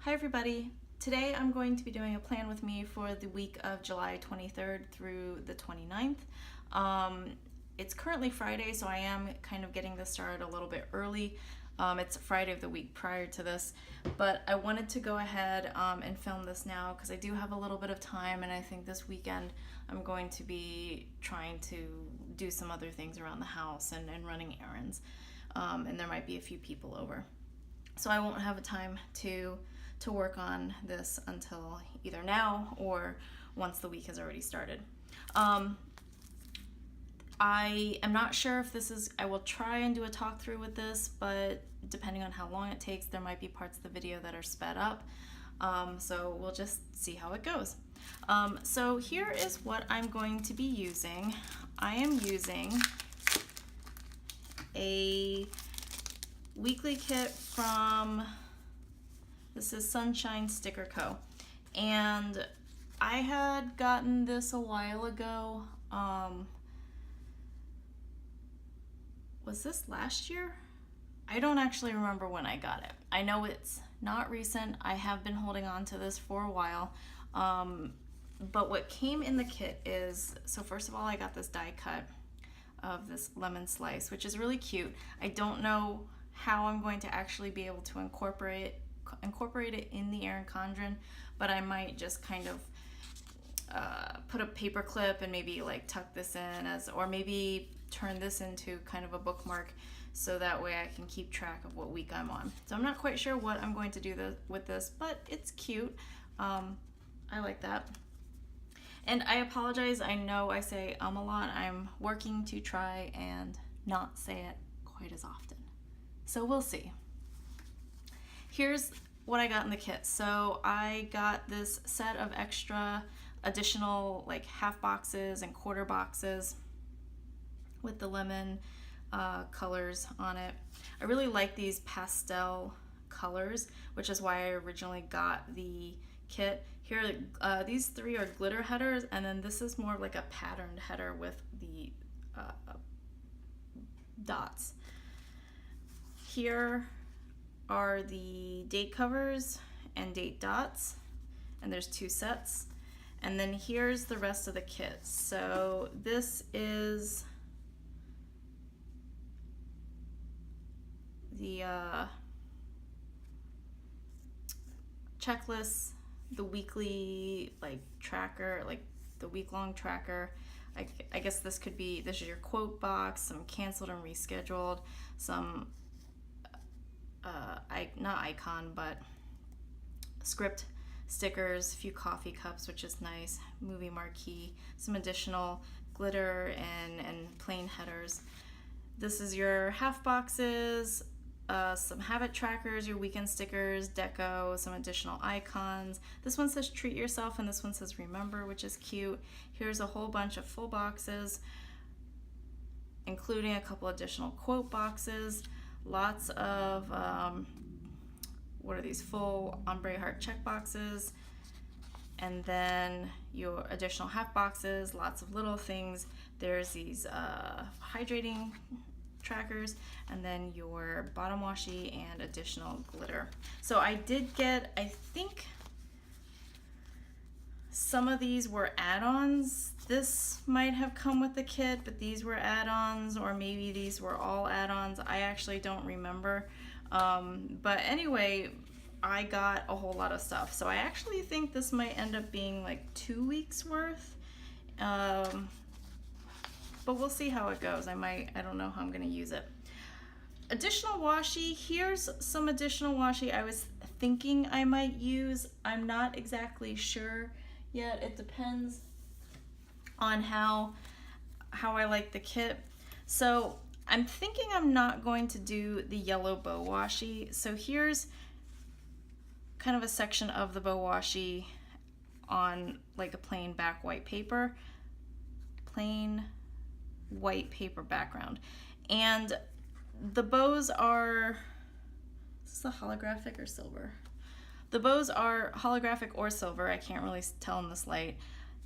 Hi everybody. Today I'm going to be doing a plan with me for the week of July 23rd through the 29th. It's currently Friday, so I am kind of getting this started a little bit early. It's Friday of the week prior to this, but I wanted to go ahead and film this now because I do have a little bit of time, and I think this weekend I'm going to be trying to do some other things around the house and running errands, and there might be a few people over. So I won't have a time to work on this until either now or once the week has already started. I am not sure if this is, I will try and do a talk through with this, but depending on how long it takes, there might be parts of the video that are sped up. So we'll just see how it goes. So here is what I'm going to be using. I am using a weekly kit from, this is Sunshine Sticker Co. And I had gotten this a while ago. Was this last year? I don't actually remember when I got it. I know it's not recent. I have been holding on to this for a while. But what came in the kit is, so first of all, I got this die cut of this lemon slice, which is really cute. I don't know how I'm going to actually be able to incorporate it in the Erin Condren, but I might just kind of put a paper clip and maybe like tuck this in or maybe turn this into kind of a bookmark so that way I can keep track of what week I'm on. So I'm not quite sure what I'm going to do with this, but it's cute. I like that. And I apologize, I know I say a lot. I'm working to try and not say it quite as often. So we'll see. Here's what I got in the kit. So I got this set of extra additional like half boxes and quarter boxes with the lemon colors on it. I really like these pastel colors, which is why I originally got the kit. Here, these three are glitter headers, and then this is more like a patterned header with the dots. Here are the date covers and date dots, and there's two sets. And then here's the rest of the kit. So this is the checklist, the weekly like tracker, like the week-long tracker. I guess this is your quote box, some canceled and rescheduled, some not icon but script stickers, a few coffee cups, which is nice, movie marquee, some additional glitter and plain headers. This is your half boxes, some habit trackers, your weekend stickers, deco, some additional icons. This one says treat yourself and this one says remember, which is cute. Here's a whole bunch of full boxes, including a couple additional quote boxes, lots of what are these, full ombre heart check boxes, and then your additional half boxes, lots of little things. There's these hydrating trackers, and then your bottom washi and additional glitter. So I did get, I think some of these were add-ons. This might have come with the kit, but these were add-ons, or maybe these were all add-ons. I actually don't remember. But anyway, I got a whole lot of stuff. So I actually think this might end up being like 2 weeks worth. But we'll see how it goes. I don't know how I'm gonna use it. Additional washi, here's some additional washi I was thinking I might use. I'm not exactly sure yet. It depends on how I like the kit. So I'm thinking I'm not going to do the yellow bow washi. So here's kind of a section of the bow washi on like a plain back white paper, plain white paper background. And the bows are, is this a holographic or silver? The bows are holographic or silver, I can't really tell in this light.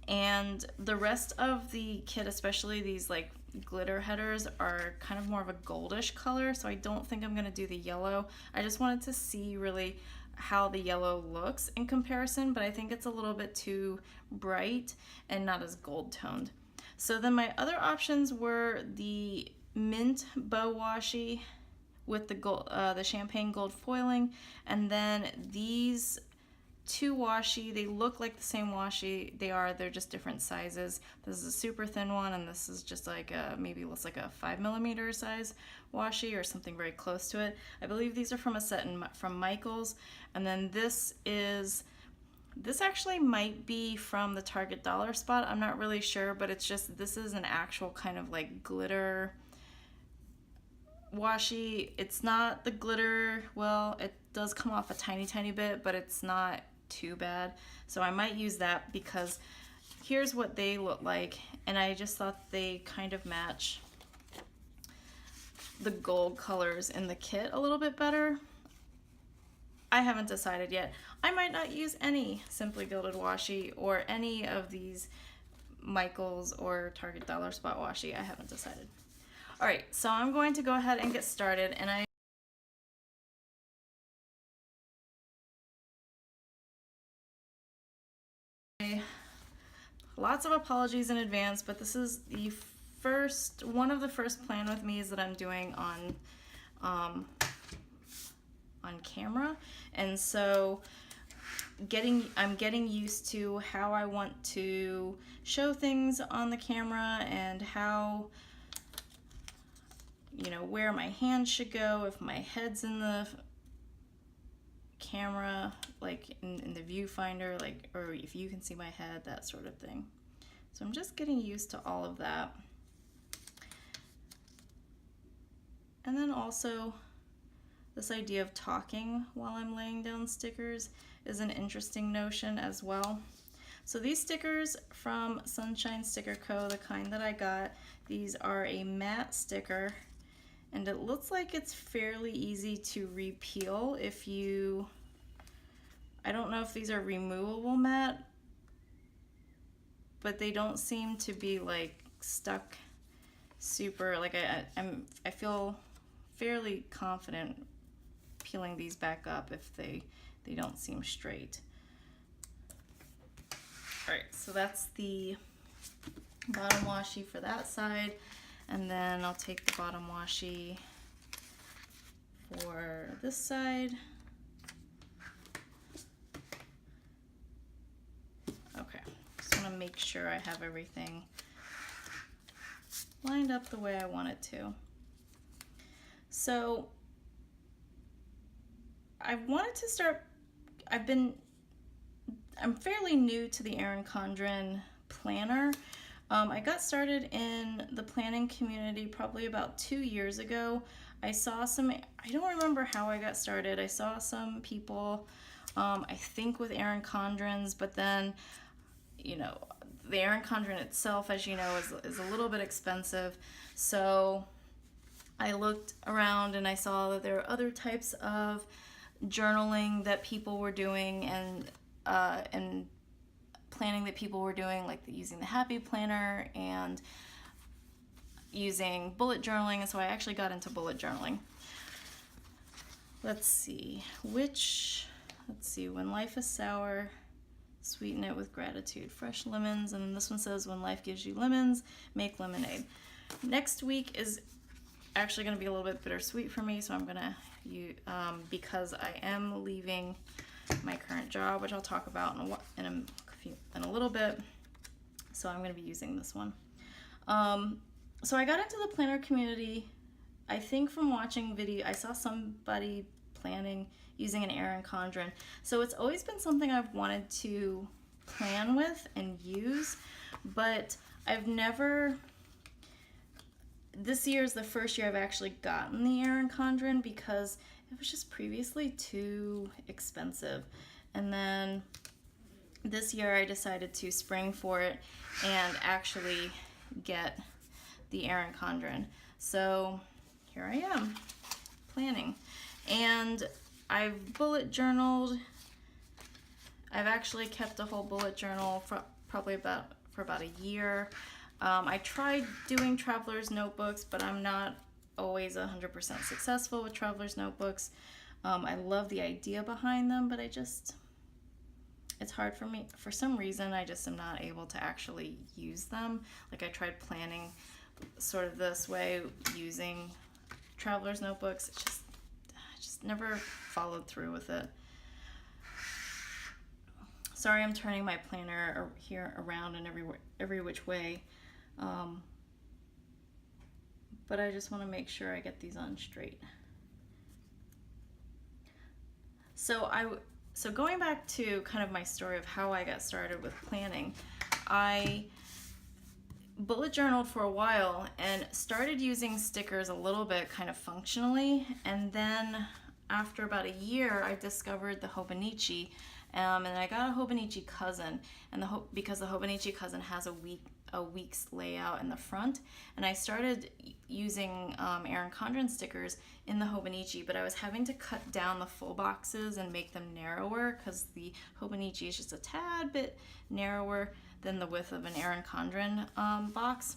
And the rest of the kit, especially these like glitter headers, are kind of more of a goldish color, so I don't think I'm gonna do the yellow. I just wanted to see really how the yellow looks in comparison, but I think it's a little bit too bright and not as gold toned. So then my other options were the mint bow washi with the gold, the champagne gold foiling, and then these two washi. They look like the same washi. They're just different sizes. This is a super thin one, and this is just like maybe looks like a 5mm size washi or something very close to it. I believe these are from a set from Michaels, and then this actually might be from the Target Dollar Spot. I'm not really sure, but it's just, this is an actual kind of like glitter washi. It's not the glitter, well, it does come off a tiny bit, but it's not too bad. So I might use that because here's what they look like, and I just thought they kind of match the gold colors in the kit a little bit better. I haven't decided yet. I might not use any Simply Gilded washi or any of these Michaels or Target Dollar Spot washi. I haven't decided. All right, so I'm going to go ahead and get started, and lots of apologies in advance, but this is the one of the first Plan With Me's that I'm doing on camera, and so I'm getting used to how I want to show things on the camera and how, you know, where my hands should go, if my head's in the camera, like in the viewfinder, like, or if you can see my head, that sort of thing. So I'm just getting used to all of that. And then also this idea of talking while I'm laying down stickers is an interesting notion as well. So these stickers from Sunshine Sticker Co., the kind that I got, these are a matte sticker, and it looks like it's fairly easy to repeal if you, I don't know if these are removable matte, but they don't seem to be like stuck super, like I feel fairly confident peeling these back up if they don't seem straight. All right, so that's the bottom washi for that side, and then I'll take the bottom washi for this side. Okay, just want to make sure I have everything lined up the way I want it to. So I wanted to start, I'm fairly new to the Erin Condren planner. I got started in the planning community probably about 2 years ago. I saw some, I don't remember how I got started. I saw some people, I think with Erin Condren's, but then, you know, the Erin Condren itself, as you know, is a little bit expensive. So I looked around and I saw that there are other types of journaling that people were doing, and planning that people were doing, like using the Happy Planner and using bullet journaling, and so I actually got into bullet journaling. Let's see, When Life is Sour, Sweeten It with Gratitude, Fresh Lemons, and then this one says, When Life Gives You Lemons, Make Lemonade. Next week is actually going to be a little bit bittersweet for me, so I'm going to because I am leaving my current job, which I'll talk about in a little bit. So I'm going to be using this one. So I got into the planner community, I think from watching video. I saw somebody planning using an Erin Condren. So it's always been something I've wanted to plan with and use, but I've never. This year is the first year I've actually gotten the Erin Condren because it was just previously too expensive. And then this year I decided to spring for it and actually get the Erin Condren. So here I am planning. And I've bullet journaled. I've actually kept a whole bullet journal for probably about a year. I tried doing traveler's notebooks, but I'm not always 100% successful with traveler's notebooks. I love the idea behind them, but it's hard for me. For some reason, I just am not able to actually use them. Like I tried planning sort of this way using traveler's notebooks. I just never followed through with it. Sorry, I'm turning my planner here around in every which way. But I just want to make sure I get these on straight. So going back to kind of my story of how I got started with planning, I bullet journaled for a while and started using stickers a little bit kind of functionally, and then after about a year I discovered the Hobonichi, and I got a Hobonichi cousin, and because the Hobonichi cousin has a week's layout in the front, and I started using Erin Condren stickers in the Hobonichi, but I was having to cut down the full boxes and make them narrower because the Hobonichi is just a tad bit narrower than the width of an Erin Condren box,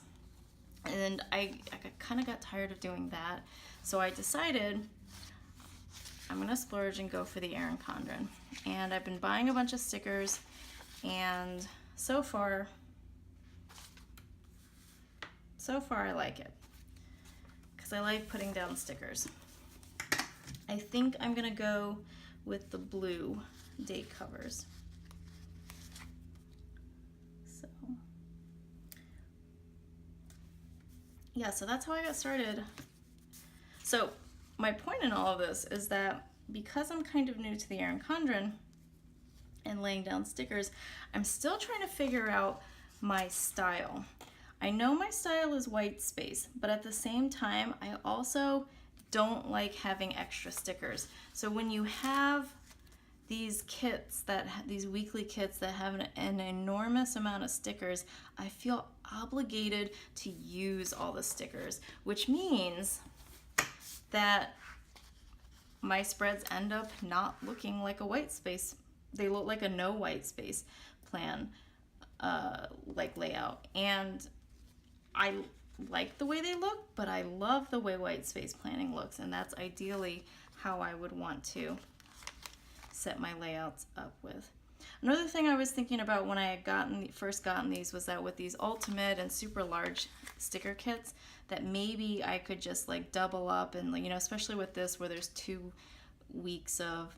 and I kind of got tired of doing that, so I decided I'm gonna splurge and go for the Erin Condren, and I've been buying a bunch of stickers, and so far I like it because I like putting down stickers. I think I'm gonna go with the blue date covers. So yeah, so that's how I got started. So my point in all of this is that because I'm kind of new to the Erin Condren and laying down stickers, I'm still trying to figure out my style. I know my style is white space, but at the same time, I also don't like having extra stickers. So when you have these kits, these weekly kits that have an enormous amount of stickers, I feel obligated to use all the stickers, which means that my spreads end up not looking like a white space. They look like a no white space plan, like layout. And I like the way they look, but I love the way white space planning looks, and that's ideally how I would want to set my layouts up with. Another thing I was thinking about when I had first gotten these was that with these ultimate and super large sticker kits, that maybe I could just like double up and, you know, especially with this where there's 2 weeks of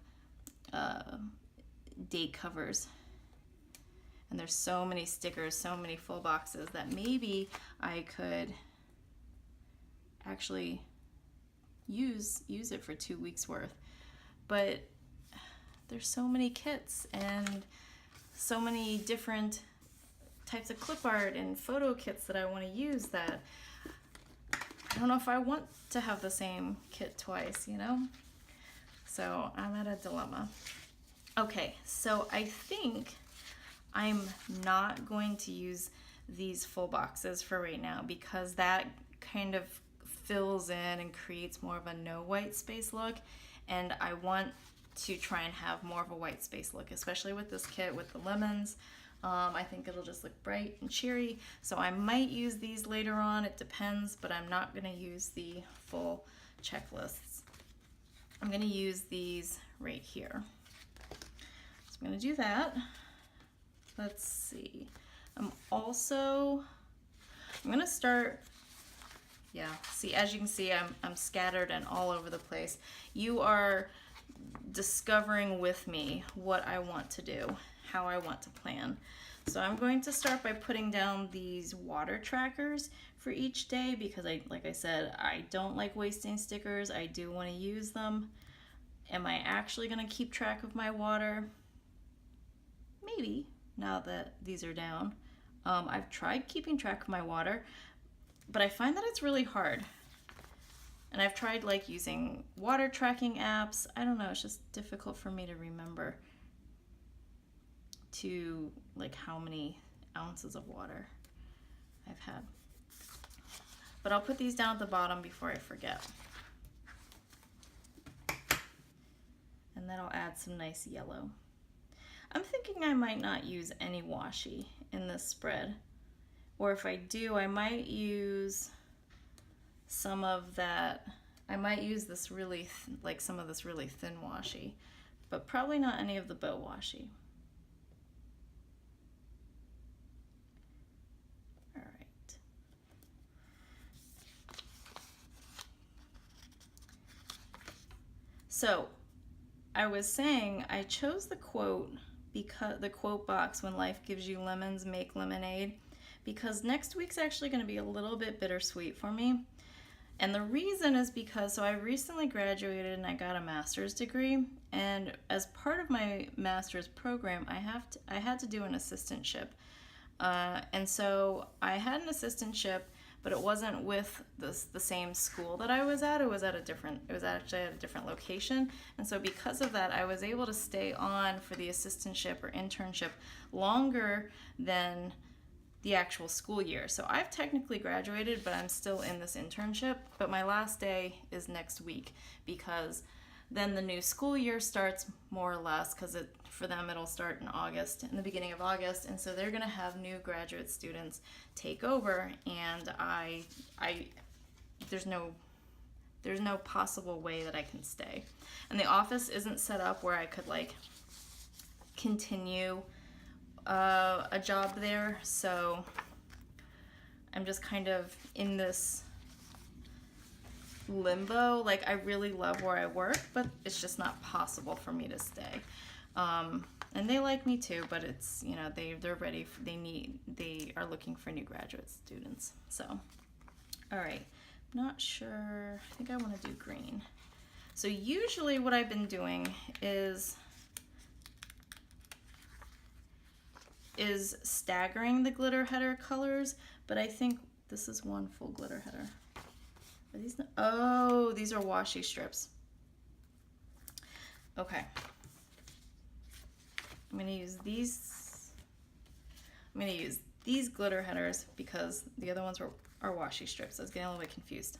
date covers and there's so many stickers, so many full boxes, that maybe I could actually use it for 2 weeks worth. But there's so many kits and so many different types of clip art and photo kits that I want to use that I don't know if I want to have the same kit twice, you know? So I'm at a dilemma. Okay, so I think I'm not going to use these full boxes for right now because that kind of fills in and creates more of a no white space look, and I want to try and have more of a white space look, especially with this kit with the lemons. I think it'll just look bright and cheery, so I might use these later on, it depends, but I'm not going to use the full checklists. I'm going to use these right here. So I'm going to do that. Let's see. I'm going to start, yeah, see, as you can see, I'm scattered and all over the place. You are discovering with me what I want to do, how I want to plan. So I'm going to start by putting down these water trackers for each day because like I said, I don't like wasting stickers. I do want to use them. Am I actually going to keep track of my water? Maybe, now that these are down. I've tried keeping track of my water, but I find that it's really hard. And I've tried like using water tracking apps. I don't know, it's just difficult for me to remember to like how many ounces of water I've had. But I'll put these down at the bottom before I forget. And then I'll add some nice yellow. I'm thinking I might not use any washi in this spread. Or if I do, I might use some of that I might use this really, like some of this really thin washi, but probably not any of the bow washi. All right. So I was saying I chose the quote because the quote box, when life gives you lemons, make lemonade, because next week's actually going to be a little bit bittersweet for me. And the reason is because, so I recently graduated and I got a master's degree, and as part of my master's program, I had to do an assistantship. And so I had an assistantship, but it wasn't with the same school that I was at. It was actually at a different location. And so because of that, I was able to stay on for the assistantship or internship longer than the actual school year. So I've technically graduated, but I'm still in this internship. But my last day is next week, because then the new school year starts, more or less, because for them it'll start in the beginning of August, and so they're going to have new graduate students take over, and there's no possible way that I can stay. And the office isn't set up where I could like continue a job there, so I'm just kind of in this limbo. Like, I really love where I work, but it's just not possible for me to stay. And they like me too, but it's, you know, they're ready. They are looking for new graduate students. So, all right, not sure. I think I want to do green. So usually what I've been doing is staggering the glitter header colors, but I think this is one full glitter header. Are these oh, these are washi strips. Okay. I'm gonna use these glitter headers because the other ones are washi strips. I was getting a little bit confused.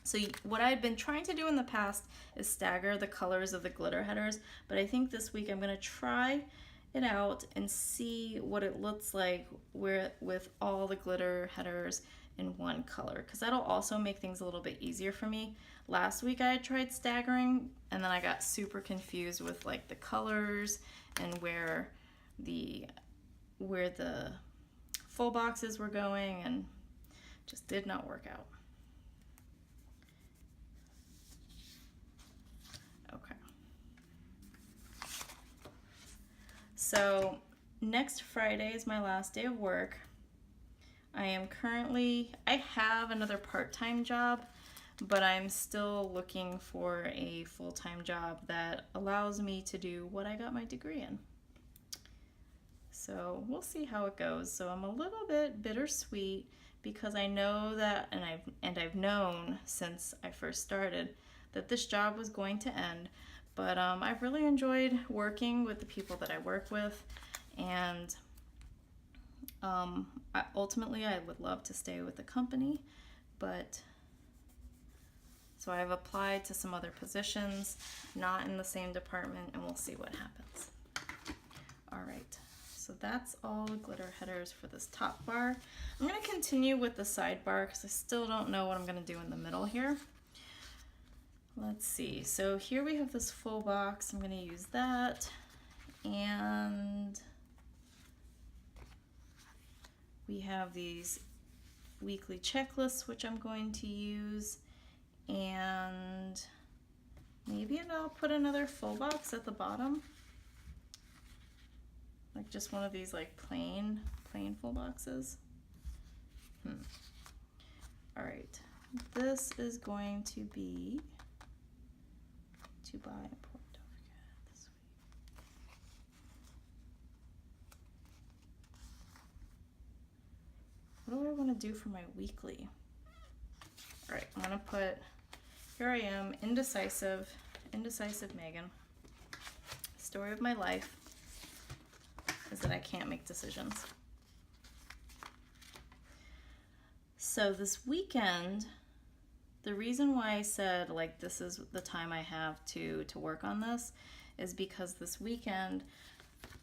So what I've been trying to do in the past is stagger the colors of the glitter headers, but I think this week I'm gonna try it out and see what it looks like with all the glitter headers in one color, because that'll also make things a little bit easier for me. Last week I had tried staggering, and then I got super confused with like the colors and where the full boxes were going, and just did not work out. Okay. So next Friday is my last day of work. I have another part-time job, but I'm still looking for a full-time job that allows me to do what I got my degree in. So we'll see how it goes. So I'm a little bit bittersweet because I know that, and I've known since I first started that this job was going to end. But I've really enjoyed working with the people that I work with, and ultimately I would love to stay with the company, but so I've applied to some other positions, not in the same department, and we'll see what happens. All right, so that's all the glitter headers for this top bar. I'm going to continue with the sidebar because I still don't know what I'm going to do in the middle here. Let's see, so here we have this full box. I'm going to use that, and we have these weekly checklists, which I'm going to use, and maybe I'll put another full box at the bottom, like just one of these like plain full boxes. All right, this is going to be to buy important. Don't forget this week. What do I want to do for my weekly? All right, I'm gonna put, here I am, indecisive Megan. Story of my life is that I can't make decisions. So this weekend, the reason why I said like this is the time I have to work on this is because this weekend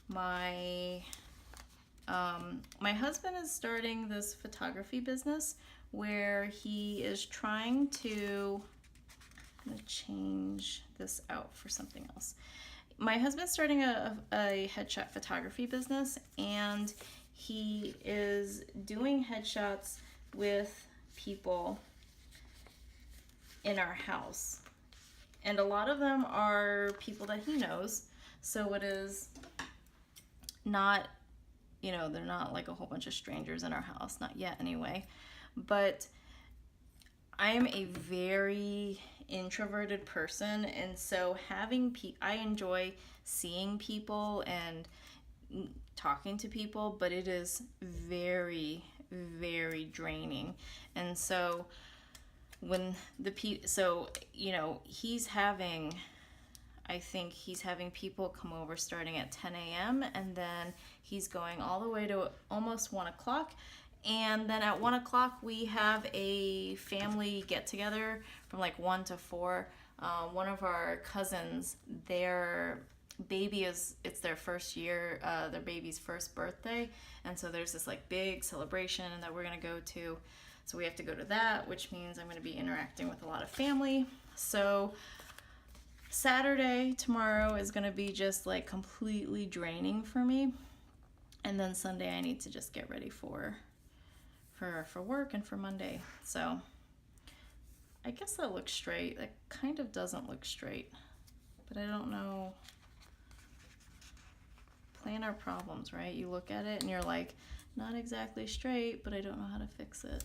my husband is starting this photography business where he is trying to I'm gonna change this out for something else. My husband's starting a headshot photography business, and he is doing headshots with people in our house. And a lot of them are people that he knows. So it is not, you know, they're not like a whole bunch of strangers in our house, not yet anyway. But I am a very introverted person, and so I enjoy seeing people and talking to people, but it is very, very draining. And so when you know, I think he's having people come over starting at 10 a.m. and then he's going all the way to almost 1 o'clock. And then at 1 o'clock, we have a family get together from like 1 to 4. One of our cousins, their baby it's their first year, their baby's first birthday. And so there's this like big celebration that we're going to go to. So we have to go to that, which means I'm going to be interacting with a lot of family. So Saturday, tomorrow, is going to be just like completely draining for me. And then Sunday, I need to just get ready for work and for Monday. So I guess that looks straight. That kind of doesn't look straight, but I don't know. Planner problems, right? You look at it and you're like, not exactly straight, but I don't know how to fix it.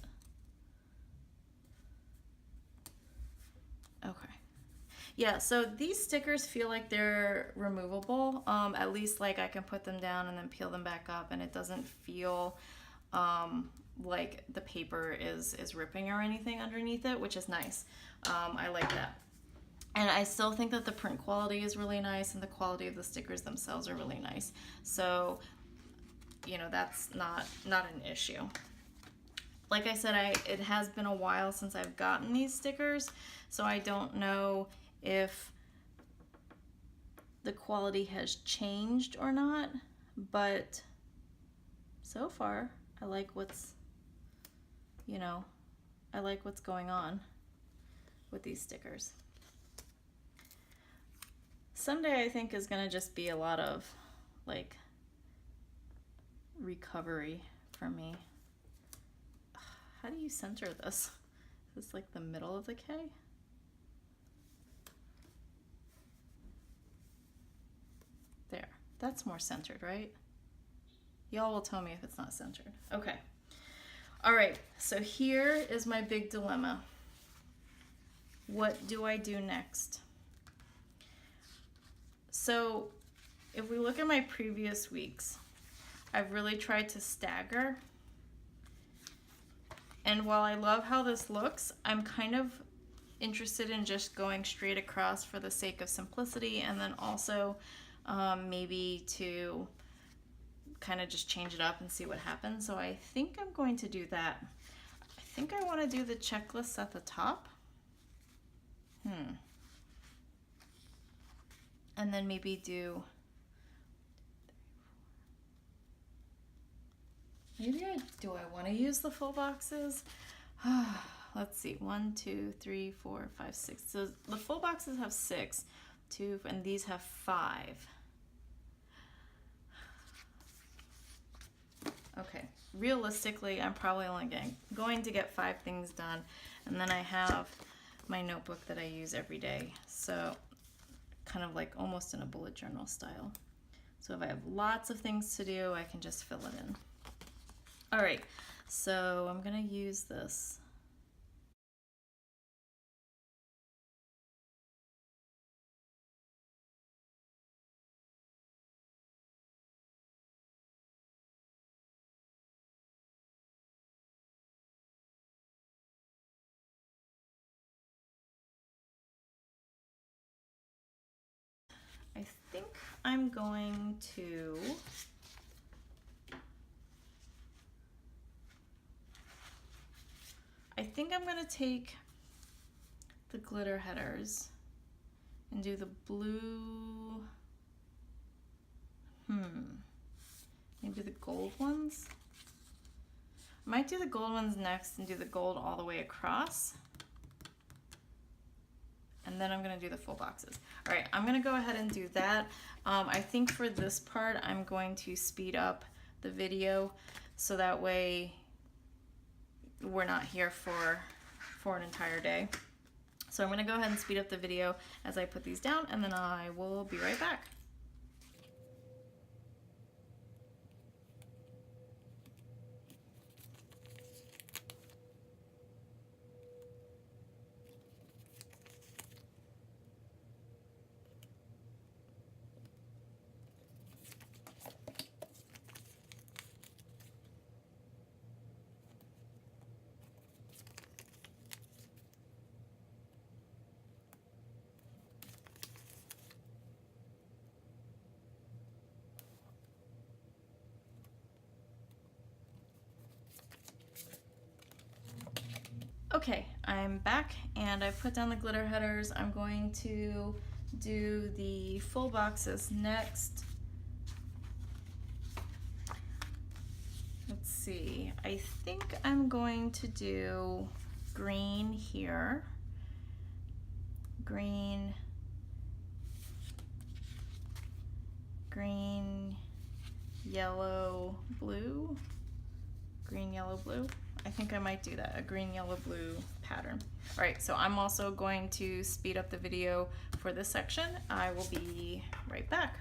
Okay. Yeah, so these stickers feel like they're removable. At least like I can put them down and then peel them back up, and it doesn't feel like the paper is ripping or anything underneath it, which is nice. I like that. And I still think that the print quality is really nice, and the quality of the stickers themselves are really nice. So, you know, that's not an issue. Like I said, it has been a while since I've gotten these stickers, so I don't know if the quality has changed or not, but so far I like what's going on with these stickers. Sunday, I think, is gonna just be a lot of like recovery for me. How do you center this? Is this like the middle of the K? There, that's more centered, right? Y'all will tell me if it's not centered. Okay. All right, so here is my big dilemma. What do I do next? So if we look at my previous weeks, I've really tried to stagger. And while I love how this looks, I'm kind of interested in just going straight across for the sake of simplicity, and then also maybe to kind of just change it up and see what happens. So I think I'm going to do that. I think I want to do the checklists at the top. And then maybe do, do I want to use the full boxes? Let's see, 1, 2, 3, 4, 5, 6. So the full boxes have 6, 2, and these have 5. Okay, realistically, I'm probably only going to get 5 things done, and then I have my notebook that I use every day. So kind of like almost in a bullet journal style. So if I have lots of things to do, I can just fill it in. All right, so I'm gonna use this. I think I'm going to take the glitter headers and do the blue, maybe the gold ones. I might do the gold ones next and do the gold all the way across. and then I'm gonna do the full boxes. All right, I'm gonna go ahead and do that. I think for this part, I'm going to speed up the video so that way we're not here for an entire day. So I'm gonna go ahead and speed up the video as I put these down, and then I will be right back. Okay, I'm back and I've put down the glitter headers. I'm going to do the full boxes next. Let's see, I think I'm going to do green here, green, yellow, blue, green, yellow, blue. I think I might do that, a green, yellow, blue pattern. All right, so I'm also going to speed up the video for this section. I will be right back.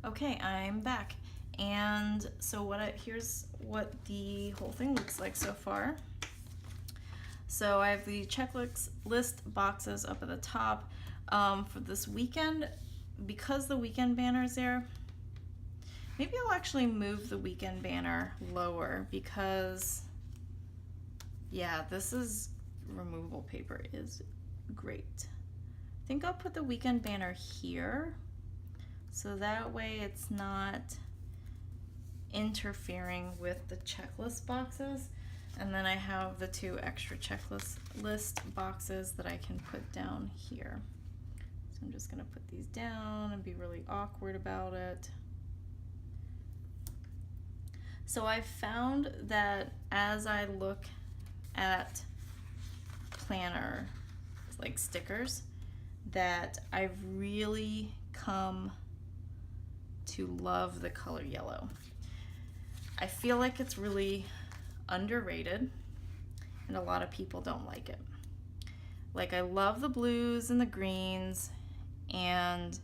Okay, I'm back. And so here's what the whole thing looks like so far. So I have the checklist boxes up at the top. For this weekend, because the weekend banner is there, maybe I'll actually move the weekend banner lower because, yeah, this is removable paper is great. I think I'll put the weekend banner here. So that way it's not interfering with the checklist boxes. And then I have the 2 extra list boxes that I can put down here. So I'm just gonna put these down and be really awkward about it. So I found that as I look at planner like stickers, that I've really come to love the color yellow. I feel like it's really underrated and a lot of people don't like it. Like, I love the blues and the greens and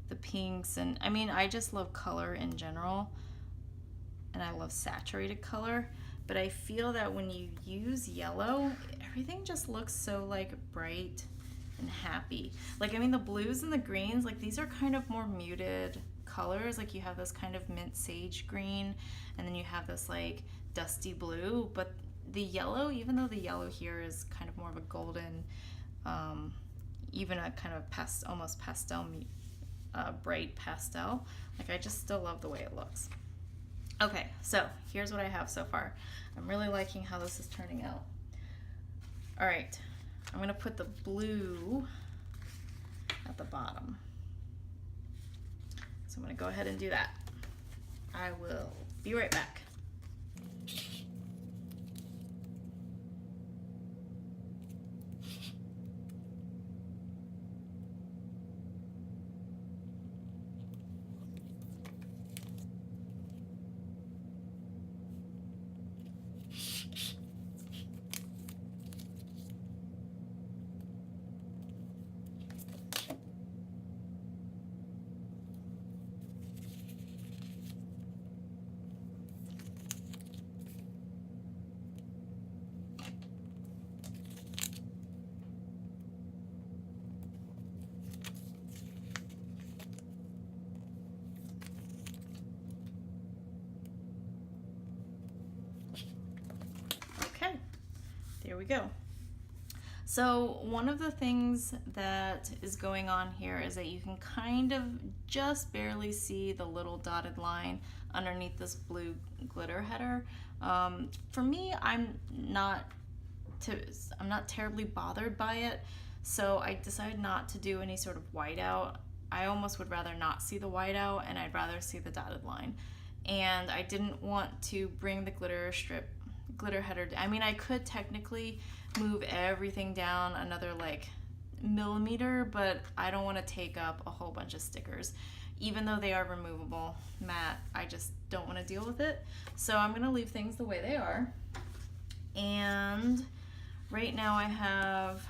the pinks, and I mean, I just love color in general and I love saturated color, but I feel that when you use yellow, everything just looks so like bright and happy. Like, I mean, the blues and the greens, like, these are kind of more muted colors. Like, you have this kind of mint sage green and then you have this like dusty blue, but the yellow, even though the yellow here is kind of more of a golden, even a kind of almost pastel, bright pastel, like, I just still love the way it looks. Okay, so here's what I have so far. I'm really liking how this is turning out. All right, I'm gonna put the blue at the bottom. So I'm gonna go ahead and do that. I will be right back. here we go. So one of the things that is going on here is that you can kind of just barely see the little dotted line underneath this blue glitter header. For me, I'm not terribly bothered by it, so I decided not to do any sort of whiteout. I almost would rather not see the whiteout, and I'd rather see the dotted line. And I didn't want to bring the glitter header. I mean, I could technically move everything down another like millimeter, but I don't want to take up a whole bunch of stickers. Even though they are removable matte, I just don't want to deal with it. So I'm gonna leave things the way they are. And right now I have,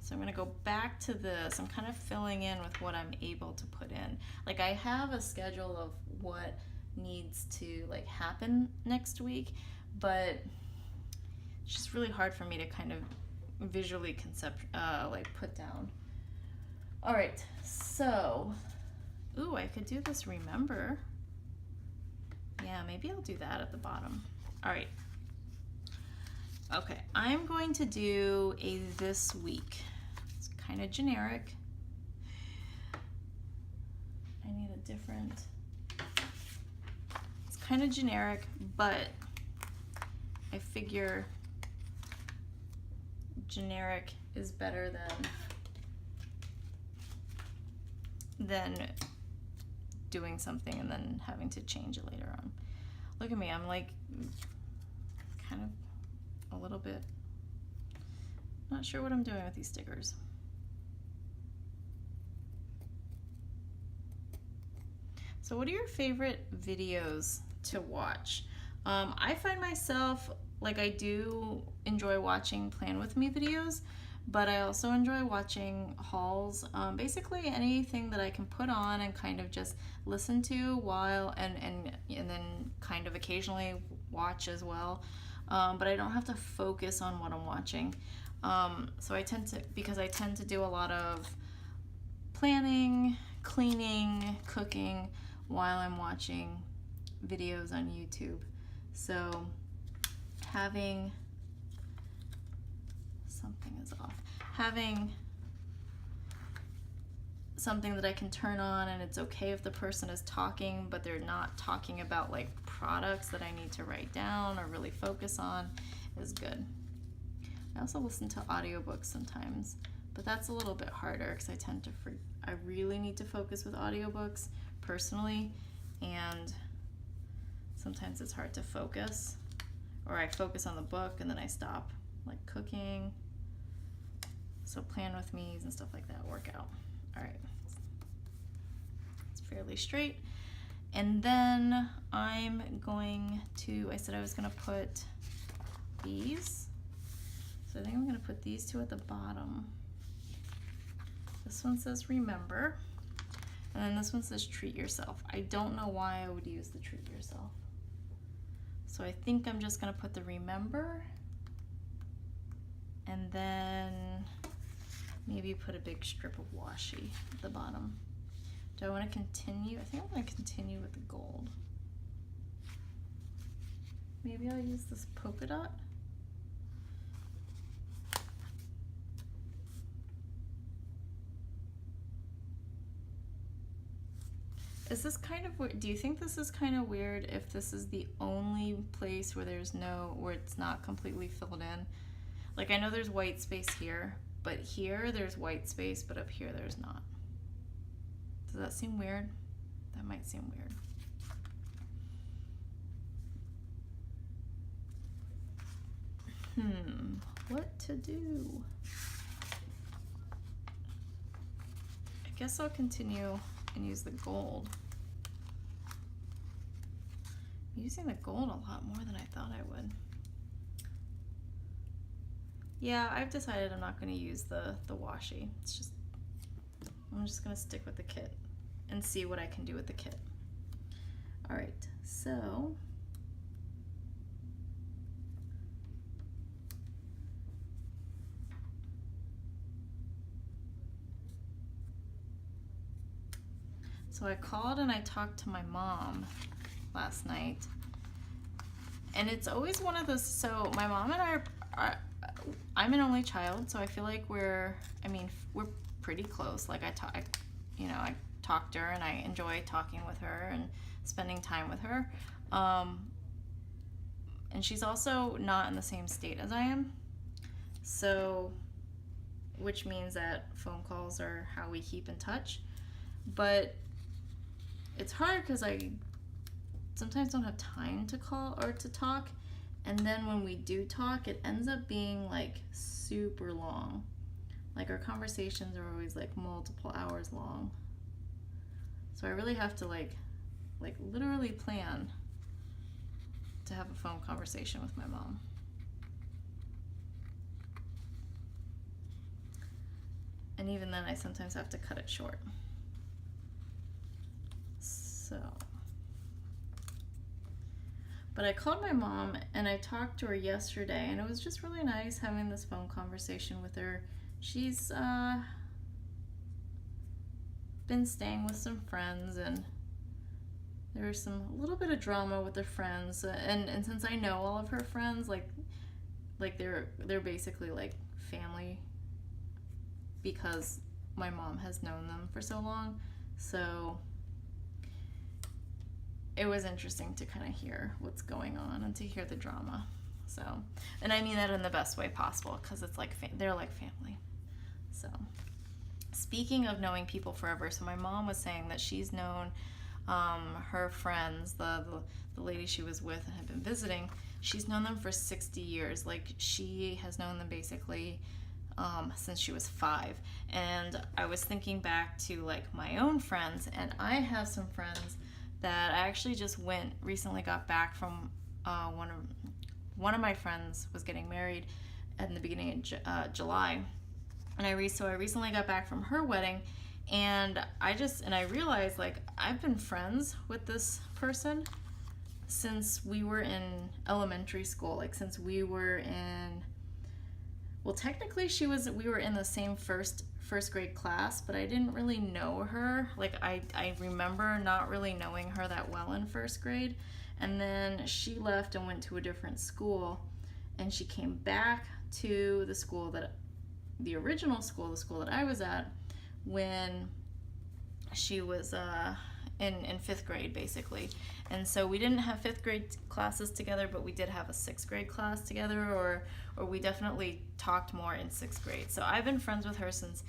so I'm gonna go back to this. I'm kind of filling in with what I'm able to put in. Like, I have a schedule of what needs to like happen next week, but it's just really hard for me to kind of visually like put down. All right, so, ooh, I could do this remember. Yeah, maybe I'll do that at the bottom. All right. Okay, I'm going to do a this week. It's kind of generic. I need a different, it's kind of generic, but I figure generic is better than doing something and then having to change it later on. Look at me, I'm like kind of a little bit not sure what I'm doing with these stickers. So what are your favorite videos to watch? I find myself, like, I do enjoy watching Plan With Me videos, but I also enjoy watching hauls. Basically anything that I can put on and kind of just listen to while, and then kind of occasionally watch as well. But I don't have to focus on what I'm watching. So because I tend to do a lot of planning, cleaning, cooking while I'm watching videos on YouTube. So having something that I can turn on, and it's okay if the person is talking, but they're not talking about like products that I need to write down or really focus on, is good. I also listen to audiobooks sometimes, but that's a little bit harder because I really need to focus with audiobooks personally, and sometimes it's hard to focus, or I focus on the book and then I stop, like cooking. So Plan With Me's and stuff like that work out. All right, it's fairly straight. And then I'm going to, I said I was gonna put these. So I think I'm gonna put these two at the bottom. This one says remember, and then this one says treat yourself. I don't know why I would use the treat yourself. So I think I'm just gonna put the remember, and then maybe put a big strip of washi at the bottom. Do I want to continue? I think I'm going to continue with the gold. Maybe I'll use this polka dot. Is this kind of weird? Do you think this is kind of weird if this is the only place where where it's not completely filled in? Like, I know there's white space here, but here there's white space, but up here there's not. Does that seem weird? That might seem weird. What to do? I guess I'll continue and use the gold. I'm using the gold a lot more than I thought I would. Yeah, I've decided I'm not going to use the washi. I'm just going to stick with the kit and see what I can do with the kit. All right, so I called and I talked to my mom last night, And it's always one of those, so my mom and I I'm an only child, so I feel like we're pretty close. Like I talk to her and I enjoy talking with her and spending time with her. And she's also not in the same state as I am. So, which means that phone calls are how we keep in touch. But it's hard because I sometimes don't have time to call or to talk. And then when we do talk, it ends up being like super long. Like our conversations are always like multiple hours long. So I really have to like literally plan to have a phone conversation with my mom. And even then I sometimes have to cut it short. So, but I called my mom and I talked to her yesterday, and it was just really nice having this phone conversation with her. She's been staying with some friends, and there was a little bit of drama with their friends, and since I know all of her friends, like they're basically like family because my mom has known them for so long. So it was interesting to kind of hear what's going on and to hear the drama. So, and I mean that in the best way possible, because it's like they're like family. So, speaking of knowing people forever, so my mom was saying that she's known her friends, the lady she was with and had been visiting, she's known them for 60 years. Like, she has known them basically since she was 5. And I was thinking back to like my own friends, and I have some friends that I actually just recently got back from. One of my friends was getting married at the beginning of July, and I recently got back from her wedding, and I realized like I've been friends with this person since we were in elementary school. Like since we were in, well, technically we were in the same first grade class, but I didn't really know her. Like I remember not really knowing her that well in first grade. And then she left and went to a different school, and she came back to the original school, the school that I was at, when she was in 5th grade basically. And so we didn't have 5th grade classes together, but we did have a 6th grade class together, or we definitely talked more in 6th grade. So I've been friends with her since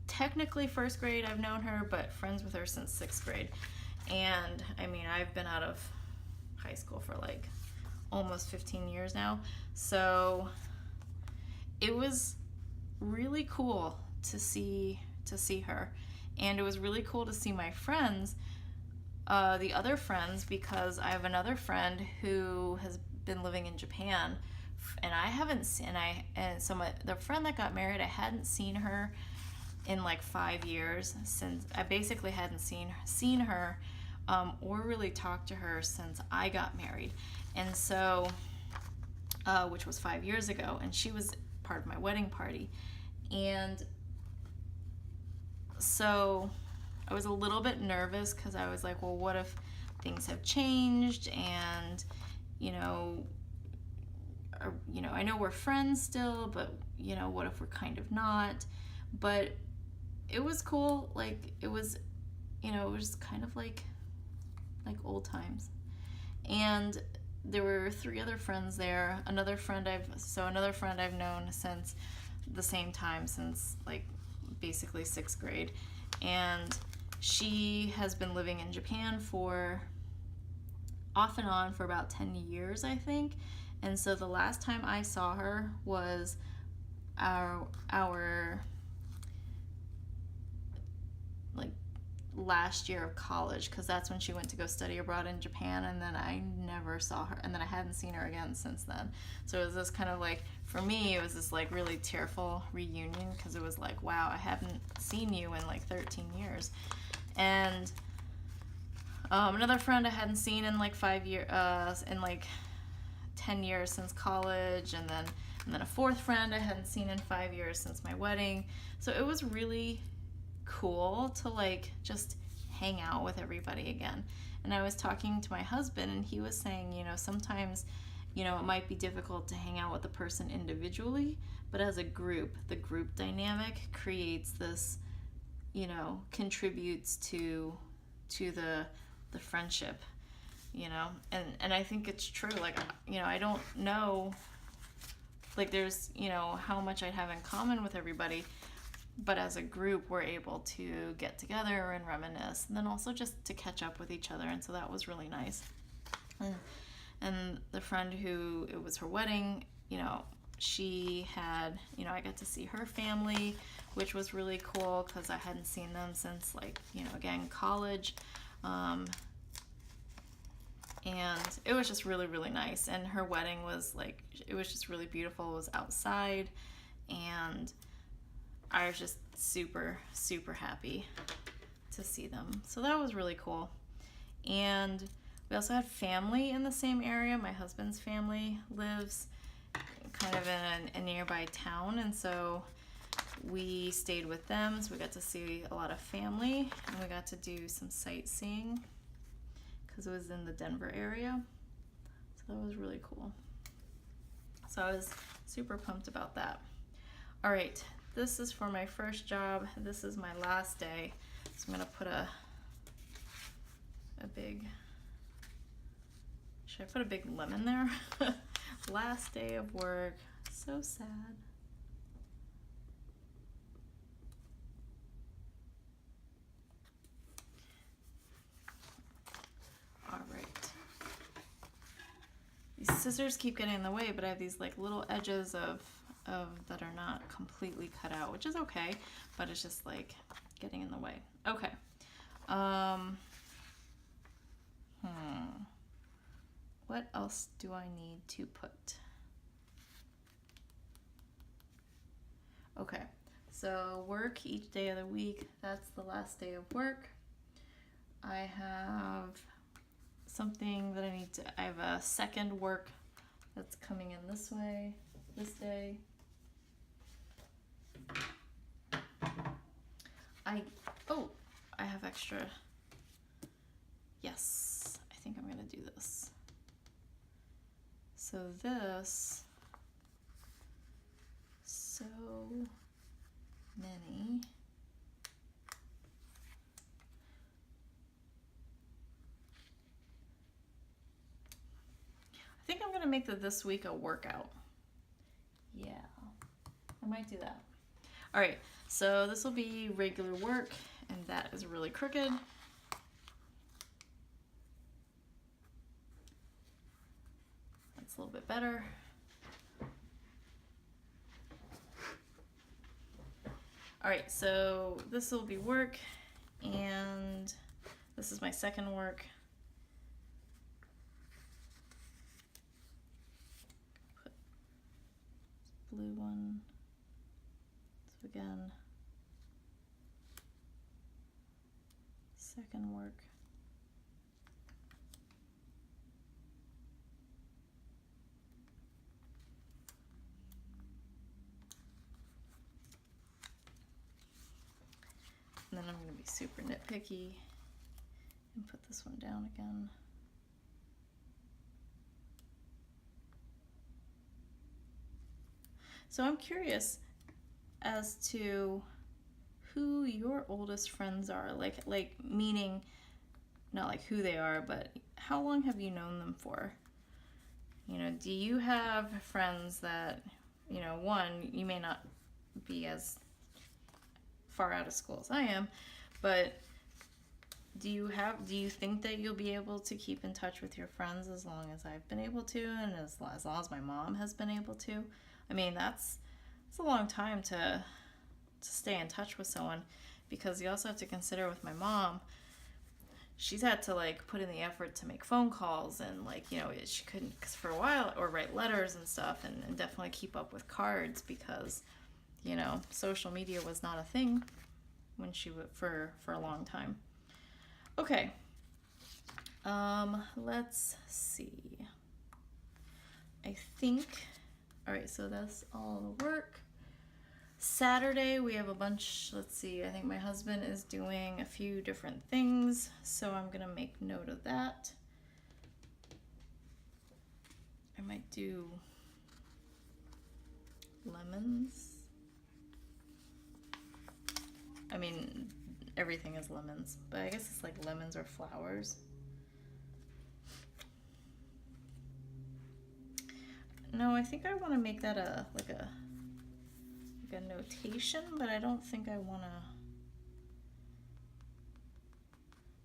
technically 1st grade I've known her, but friends with her since 6th grade. And I mean, I've been out of high school for like almost 15 years now. So it was really cool to see her. And it was really cool to see my friends, the other friends, because I have another friend who has been living in Japan, and I haven't seen, the friend that got married, I hadn't seen her in like 5 years. Since I basically hadn't seen her or really talked to her since I got married. And so which was 5 years ago, and she was part of my wedding party. And so I was a little bit nervous because I was like, well, what if things have changed, and I know we're friends still, but what if we're kind of not? But it was cool. Like it was kind of like old times. And there were 3 other friends there. Another friend I've known since the same time, since like basically 6th grade. And she has been living in Japan for off and on for about 10 years, I think. And so the last time I saw her was our like last year of college, because that's when she went to go study abroad in Japan, and then I never saw her, and then I hadn't seen her again since then. So it was this kind of like, for me, it was this like really tearful reunion, because it was like, wow, I haven't seen you in like 13 years. And another friend I hadn't seen in like 5 years, in like 10 years since college, and then a 4th friend I hadn't seen in 5 years since my wedding. So it was really cool to like just hang out with everybody again. And I was talking to my husband, and he was saying, sometimes, it might be difficult to hang out with a person individually, but as a group, the group dynamic creates this, contributes to the friendship, and I think it's true. Like, I don't know, like, there's, how much I'd have in common with everybody, but as a group, we're able to get together and reminisce, and then also just to catch up with each other, and so that was really nice. And the friend who it was her wedding, she had, I got to see her family, which was really cool because I hadn't seen them since, like, again, college. And it was just really, really nice. And her wedding was like, it was just really beautiful. It was outside, and I was just super, super happy to see them. So that was really cool. And we also had family in the same area. My husband's family lives kind of in a nearby town, and so we stayed with them. So we got to see a lot of family, and we got to do some sightseeing because it was in the Denver area. So that was really cool. So I was super pumped about that. All right, this is for my first job. This is my last day. So I'm gonna put a big, should I put a big lemon there? Last day of work, so sad. All right. These scissors keep getting in the way, but I have these like little edges of that are not completely cut out, which is okay, but it's just like getting in the way. Okay. What else do I need to put? Okay, so work each day of the week. That's the last day of work. I have something that I have a second work that's coming in this way, this day. I have extra. Yes, I think I'm gonna do this. So this, so many. I think I'm gonna make this week a workout. Yeah, I might do that. All right, so this will be regular work, and that is really crooked. That's a little bit better. All right, so this will be work, and this is my second work. Put blue one. So again, second work. And then I'm going to be super nitpicky and put this one down again. So I'm curious as to who your oldest friends are, like meaning not like who they are, but how long have you known them for? Do you have friends that, one, you may not be as far out of school as I am, but do you think that you'll be able to keep in touch with your friends as long as I've been able to, and as long as my mom has been able to? I mean, that's a long time to stay in touch with someone, because you also have to consider with my mom, she's had to like put in the effort to make phone calls, and like, she couldn't, cause for a while, or write letters and stuff, and definitely keep up with cards, because social media was not a thing when she would for a long time. Okay. Let's see. I think, all right, so that's all the work. Saturday we have a bunch, let's see, I think my husband is doing a few different things, so I'm gonna make note of that. I might do lemons. I mean, everything is lemons, but I guess it's like lemons or flowers. No, I think I want to make that a notation, but I don't think I want to.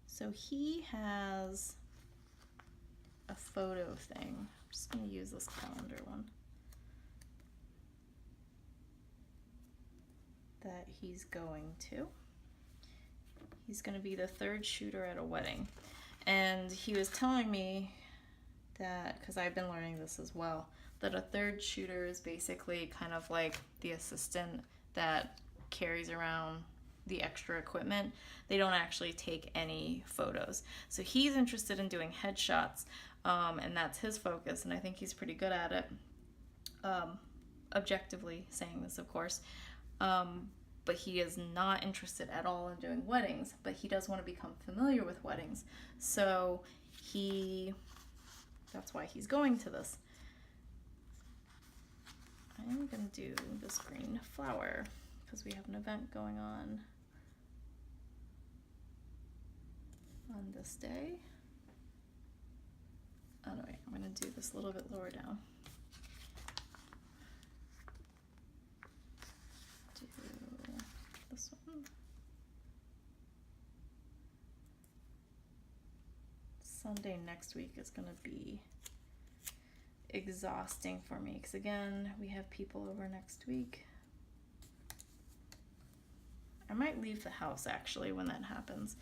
So he has a photo thing. I'm just going to use this calendar one that he's going to. He's going to be the third shooter at a wedding. And he was telling me that, because I've been learning this as well, that a third shooter is basically kind of like the assistant that carries around the extra equipment. They don't actually take any photos. So he's interested in doing headshots, and that's his focus, and I think he's pretty good at it. Objectively saying this, of course. But he is not interested at all in doing weddings, but he does want to become familiar with weddings. So that's why he's going to this. I'm going to do this green flower because we have an event going on this day. Oh no, wait, I'm going to do this a little bit lower down. Do this one. Sunday next week is going to be exhausting for me because again we have people over next week. I might leave the house actually when that happens,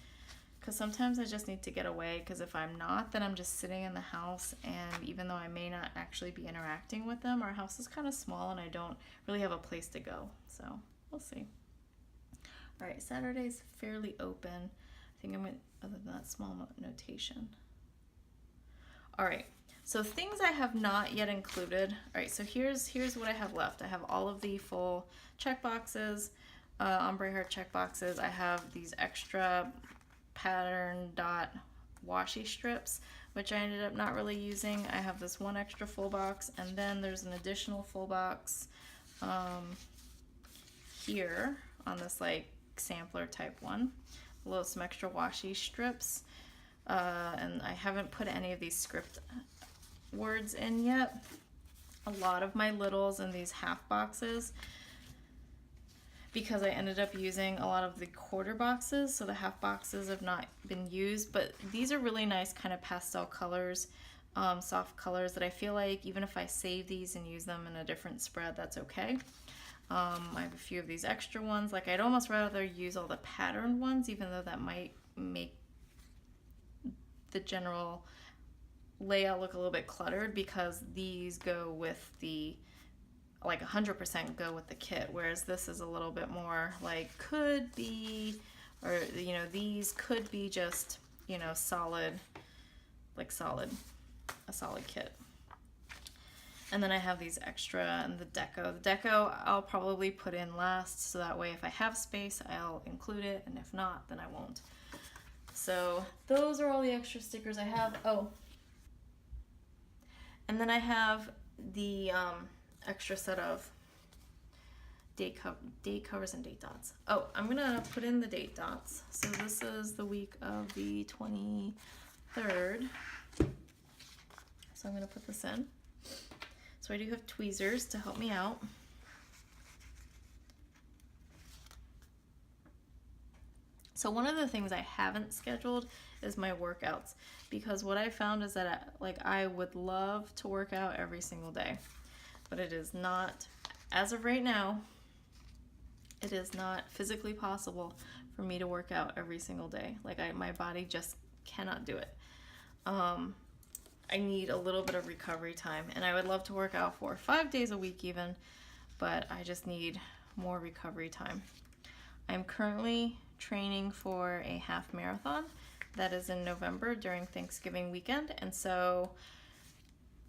because sometimes I just need to get away, because if I'm not, then I'm just sitting in the house, and even though I may not actually be interacting with them, our house is kind of small and I don't really have a place to go, so we'll see. All right, Saturday's fairly open. I think I'm going to, other than that small notation. All right. So things I have not yet included. All right, so here's what I have left. I have all of the full check boxes, ombre heart check boxes. I have these extra pattern dot washi strips, which I ended up not really using. I have this one extra full box, and then there's an additional full box here on this like sampler type one. Some extra washi strips, and I haven't put any of these script words in yet. A lot of my littles in these half boxes, because I ended up using a lot of the quarter boxes, so the half boxes have not been used, but these are really nice kind of pastel colors, soft colors that I feel like even if I save these and use them in a different spread, that's okay. I have a few of these extra ones. Like, I'd almost rather use all the patterned ones, even though that might make the general layout look a little bit cluttered, because these go with the, like 100% go with the kit, whereas this is a little bit more like could be, or you know, these could be just, you know, solid, like a solid kit. And then I have these extra and the deco. The deco I'll probably put in last, so that way if I have space I'll include it, and if not then I won't. So those are all the extra stickers I have. Oh, and then I have the extra set of date covers and date dots. Oh, I'm gonna put in the date dots. So this is the week of the 23rd. So I'm gonna put this in. So I do have tweezers to help me out. So one of the things I haven't scheduled is my workouts, because what I found is that I would love to work out every single day, but it is not, as of right now, it is not physically possible for me to work out every single day. My body just cannot do it. I need a little bit of recovery time, and I would love to work out 4 or 5 days a week even, but I just need more recovery time. I'm currently training for a half marathon that is in November during Thanksgiving weekend, and so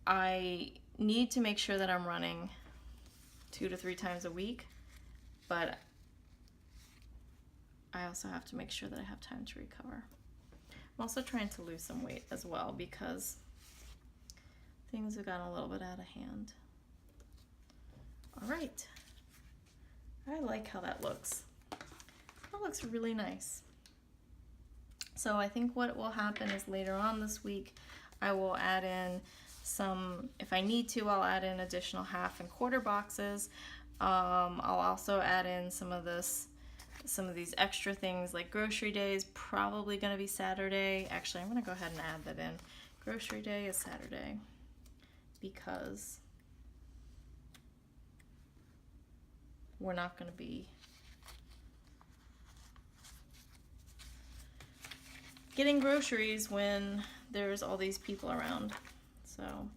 I need to make sure that I'm running 2 to 3 times a week, but I also have to make sure that I have time to recover. I'm also trying to lose some weight as well because things have gotten a little bit out of hand. All right. I like how that looks. That looks really nice. So I think what will happen is later on this week, I will add in some, if I need to, I'll add in additional half and quarter boxes. I'll also add in some of these extra things like grocery day is probably going to be Saturday. Actually, I'm going to go ahead and add that in. Grocery day is Saturday because we're not going to be getting groceries when there's all these people around. So I'm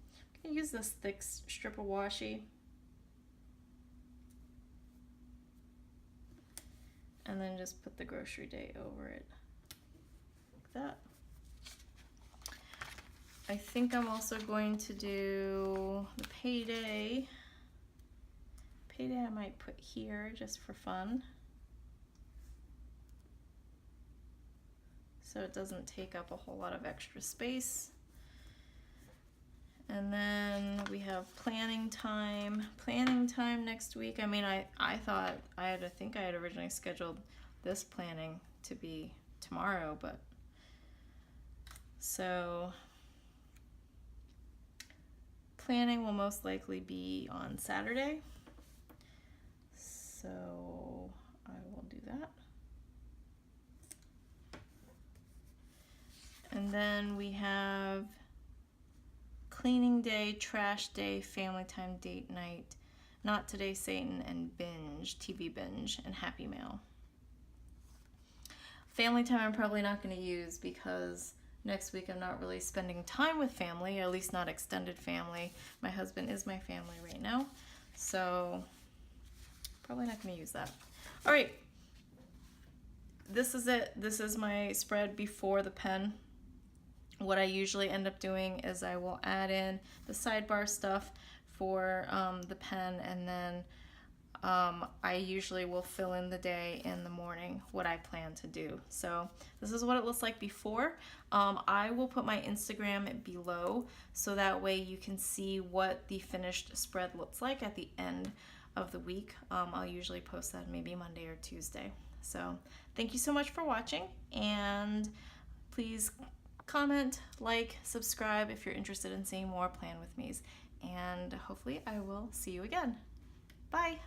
going to use this thick strip of washi. And then just put the grocery day over it, like that. I think I'm also going to do the payday. Payday I might put here just for fun, so it doesn't take up a whole lot of extra space. And then we have planning time. Planning time next week. I mean, I think I had originally scheduled this planning to be tomorrow, but so planning will most likely be on Saturday. So I will do that. And then we have cleaning day, trash day, family time, date night, not today, Satan, and binge, TV binge, and happy mail. Family time I'm probably not going to use because next week I'm not really spending time with family, or at least not extended family. My husband is my family right now, so probably not going to use that. All right, this is it. This is my spread before the pen. What I usually end up doing is I will add in the sidebar stuff for the pen, and then I usually will fill in the day in the morning what I plan to do. So this is what it looks like before. I will put my Instagram below so that way you can see what the finished spread looks like at the end of the week. I'll usually post that maybe Monday or Tuesday. So thank you so much for watching, and please comment, like, subscribe if you're interested in seeing more Plan With Me's, and hopefully I will see you again. Bye!